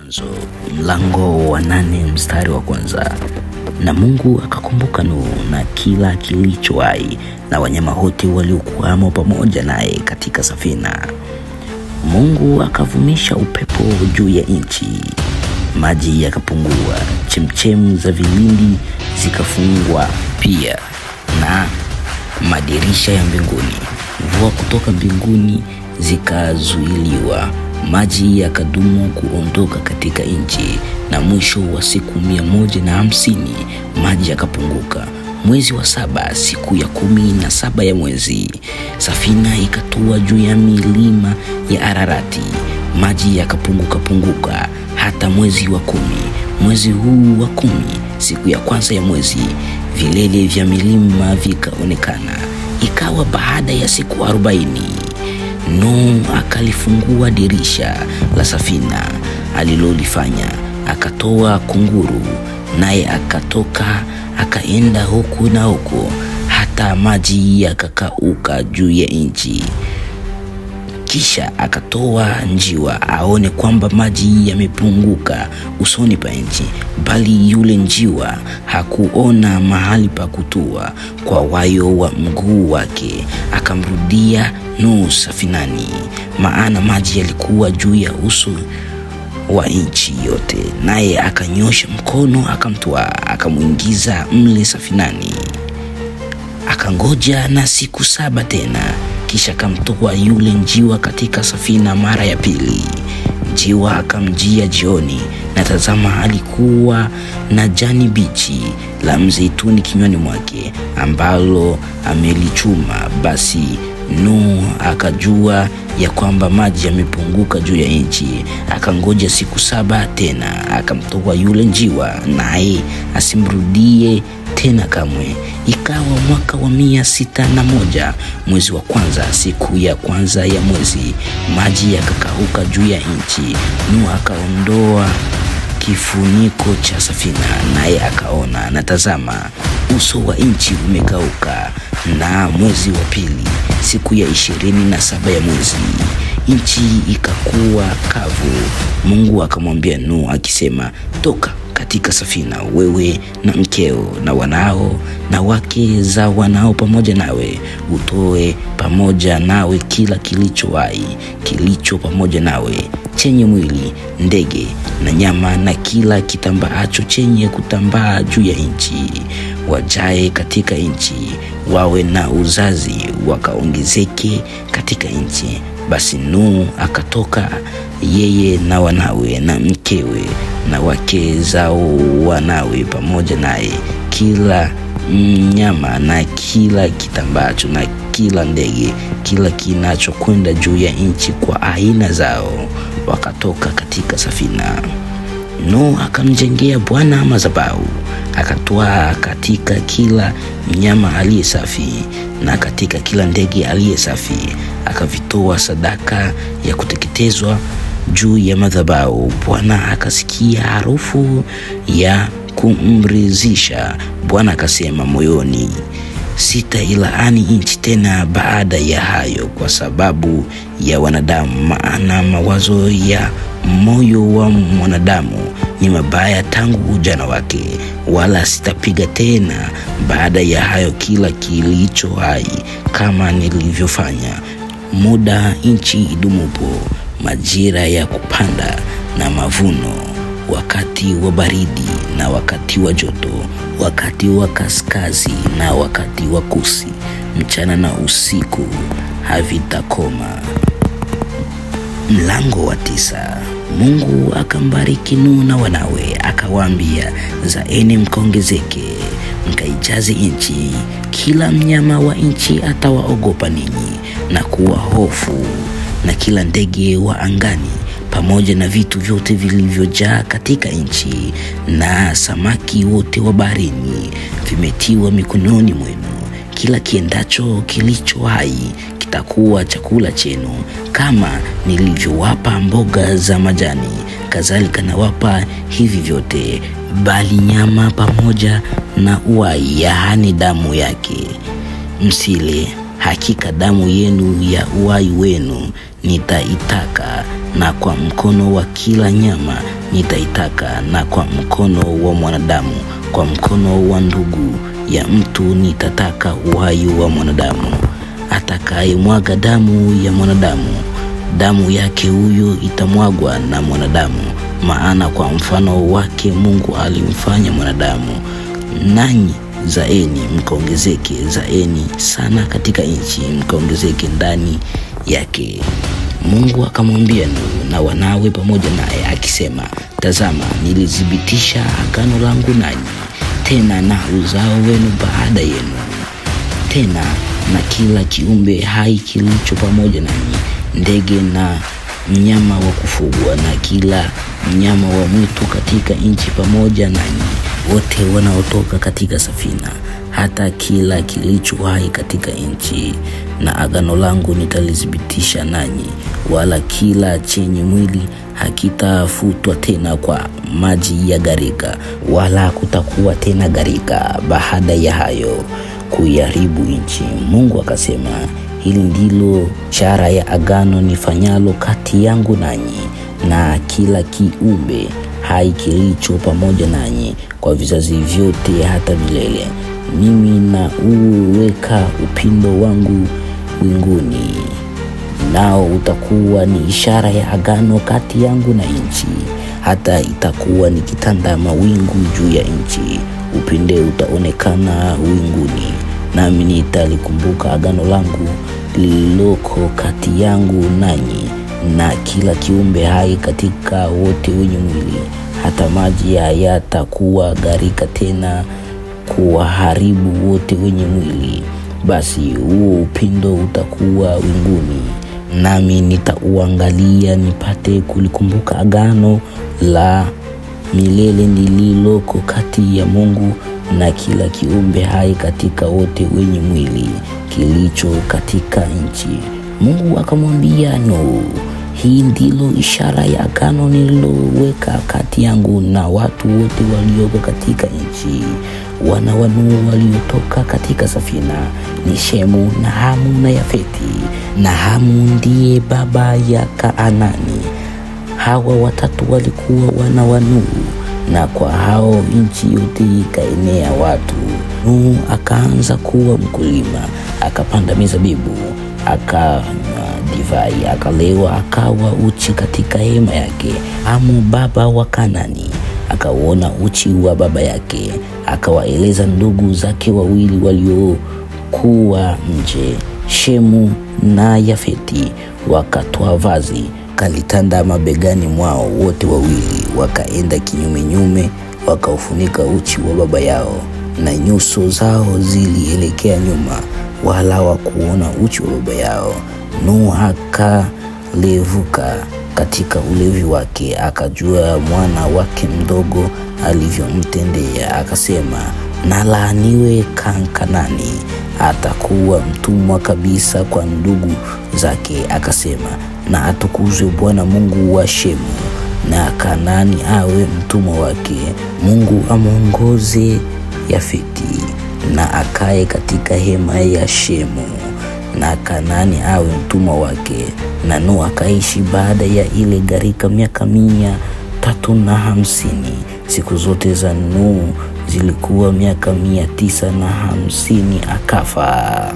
Mwanzo mlango wa 8 mstari wa kwanza. Na Mungu akakumbuka Nuhu na kila kilicho hai na wanyama wote waliokuwamo pamoja naye katika safina. Mungu akavumisha upepo juu ya nchi, maji yakapungua, chemchem za vilindi zikafungwa pia, na madirisha ya mbinguni, mvua kutoka mbinguni zikazuiliwa. Maji yakadumu kuondoka katika nchi, na mwisho wa siku 150 maji yakapunguka. Mwezi wa 7 siku ya 17 ya mwezi, safina ikatua juu ya milima ya Ararati. Maji yakapunguka hata mwezi wa 10. Mwezi huu wa 10 siku ya kwanza ya mwezi, vilele vya milima vikaonekana. Ikawa baada ya siku 40, Nuhu akalifungua dirisha la safina alilolifanya, akatoa kunguru, naye akatoka akaenda huku na huko hata maji yakakauka juu ya nchi. Kisha akatoa njiwa aone kwamba maji yamepunguka usoni pa nchi, bali yule njiwa hakuona mahali pa kutua kwa wayo wa mguu wake. Akamrudia Nuhu safinani, maana maji yalikuwa juu ya uso wa nchi yote. Naye akanyosha mkono akamtoa, akamuingiza mle safinani. Akangoja na siku 7 tena, kisha akamtoa yule njiwa katika safina mara ya pili. Njiwa akamjia jioni, na tazama, alikuwa na jani bichi la mzeituni kinywani mwake, ambalo amelichuma. Basi Nuhu akajua ya kwamba maji yamepunguka juu ya nchi. Akangoja siku 7 tena, akamtoa yule njiwa, naye asimrudie tena kamwe. Ikawa mwaka wa 601 mwezi wa kwanza siku ya kwanza ya mwezi, maji yakakauka juu ya nchi. Nuhu akaondoa kifuniko cha safina, naye akaona, na tazama, uso wa nchi umekauka. Na mwezi wa pili siku ya 27 ya mwezi, nchi ikakuwa kavu. Mungu akamwambia Nuhu akisema, toka katika safina, wewe na mkeo na wanao na wake za wanao pamoja nawe, utoe pamoja nawe kila kilicho hai kilicho pamoja nawe, chenye mwili, ndege na nyama, na kila kitambaacho chenye kutambaa juu ya nchi. Wajae katika nchi, wawe na uzazi, wakaongezeke katika nchi. Basi Nuhu akatoka, yeye na wanawe na mkewe na wake zao wanawe pamoja naye, kila mnyama na kila kitambaacho na kila ndege, kila kinachokwenda juu ya nchi kwa aina zao, wakatoka katika safina. Nuhu akamjengea Bwana madhabahu, akatoa katika kila mnyama aliye safi na katika kila ndege aliye safi, akavitoa sadaka ya kuteketezwa juu ya madhabahu. Bwana akasikia harufu ya kumridhisha. Bwana akasema moyoni, sitailaani nchi tena baada ya hayo kwa sababu ya wanadamu, maana mawazo ya moyo wa mwanadamu ni mabaya tangu ujana wake. Wala sitapiga tena baada ya hayo kila kilicho hai kama nilivyofanya muda nchi idumupo, majira ya kupanda na mavuno, wakati wa baridi na wakati wa joto, wakati wa kaskazi na wakati wa kusi, mchana na usiku havitakoma. Mlango wa 9. Mungu akambariki Nuhu na wanawe, akawaambia, zaeni mkaongezeke, mkaijaze nchi. Kila mnyama wa nchi atawaogopa ninyi na kuwa hofu, na kila ndege wa angani, pamoja na vitu vyote vilivyojaa katika nchi, na samaki wote wa baharini vimetiwa mikononi mwenu. Kila kiendacho kilicho hai kitakuwa chakula chenu. Kama nilivyowapa mboga za majani, kadhalika nawapa hivi vyote, bali nyama pamoja na uhai, yaani damu yake, msile. Hakika damu yenu ya uhai wenu nitaitaka, na kwa mkono wa kila nyama nitaitaka, na kwa mkono wa mwanadamu, kwa mkono wa ndugu ya mtu nitataka uhai wa mwanadamu. Atakayemwaga damu ya mwanadamu, damu yake huyo itamwagwa na mwanadamu, maana kwa mfano wake Mungu alimfanya mwanadamu. Nanyi zaeni mkaongezeke, zaeni sana katika nchi, mkaongezeke ndani yake. Mungu akamwambia Nuhu na wanawe pamoja naye akisema, tazama, nilithibitisha agano langu nanyi, tena na uzao wenu baada yenu, tena na kila kiumbe hai kilicho pamoja nanyi, ndege na mnyama wa kufugwa na kila mnyama wa mwitu katika nchi pamoja nanyi, wote wanaotoka katika safina, hata kila kilicho hai katika nchi. Na agano langu nitalithibitisha nanyi, wala kila chenye mwili hakitafutwa tena kwa maji ya gharika, wala kutakuwa tena gharika baada ya hayo kuiharibu nchi. Mungu akasema, hili ndilo ishara ya agano nifanyalo kati yangu nanyi na kila kiumbe hai kilicho pamoja nanyi kwa vizazi vyote hata milele. Mimi na uweka upindo wangu mbinguni, nao utakuwa ni ishara ya agano kati yangu na nchi, hata itakuwa nikitanda mawingu juu ya nchi, upinde utaonekana winguni. Nami nitalikumbuka agano langu lililoko kati yangu nanyi na kila kiumbe hai katika wote wenye mwili, hata maji hayatakuwa gharika tena kuwaharibu wote wenye mwili. Basi huo upindo utakuwa winguni, nami nitauangalia nipate kulikumbuka agano la milele lililoko kati ya Mungu na kila kiumbe hai katika wote wenye mwili kilicho katika nchi. Mungu akamwambia Nuhu, hii ndilo ishara ya agano nililoweka kati yangu na watu wote walioko katika nchi. Wana wa Nuhu waliotoka katika safina ni Shemu na Hamu na Yafeti. Na Hamu ndiye baba ya Kaanani. Hawa watatu walikuwa wana wa Nuhu, na kwa hao nchi yote ikaenea watu. Nuhu akaanza kuwa mkulima, akapanda mizabibu, akanywa divai, akalewa, akawa uchi katika hema yake. Hamu baba wa Kanani akauona uchi wa baba yake, akawaeleza ndugu zake wawili waliokuwa nje, Shemu na Yafeti. Wakatoa vazi, kalitanda mabegani mwao wote wawili, wakaenda kinyume nyume, wakaufunika uchi wa baba yao, na nyuso zao zilielekea nyuma, wala hawakuona uchi wa baba yao. Nuhu akalevuka katika ulevi wake, akajua mwana wake mdogo alivyomtendea, akasema, na laaniwe Kanani, atakuwa mtumwa kabisa kwa ndugu zake. Akasema, na atukuzwe Bwana Mungu wa Shemu, na Kanani awe mtumwa wake. Mungu amuongoze Yafeti na akae katika hema ya Shemu, na Kanani awe mtumwa wake. Na Nuhu akaishi baada ya ile gharika miaka 350. Siku zote za Nuhu zilikuwa miaka 950, akafa.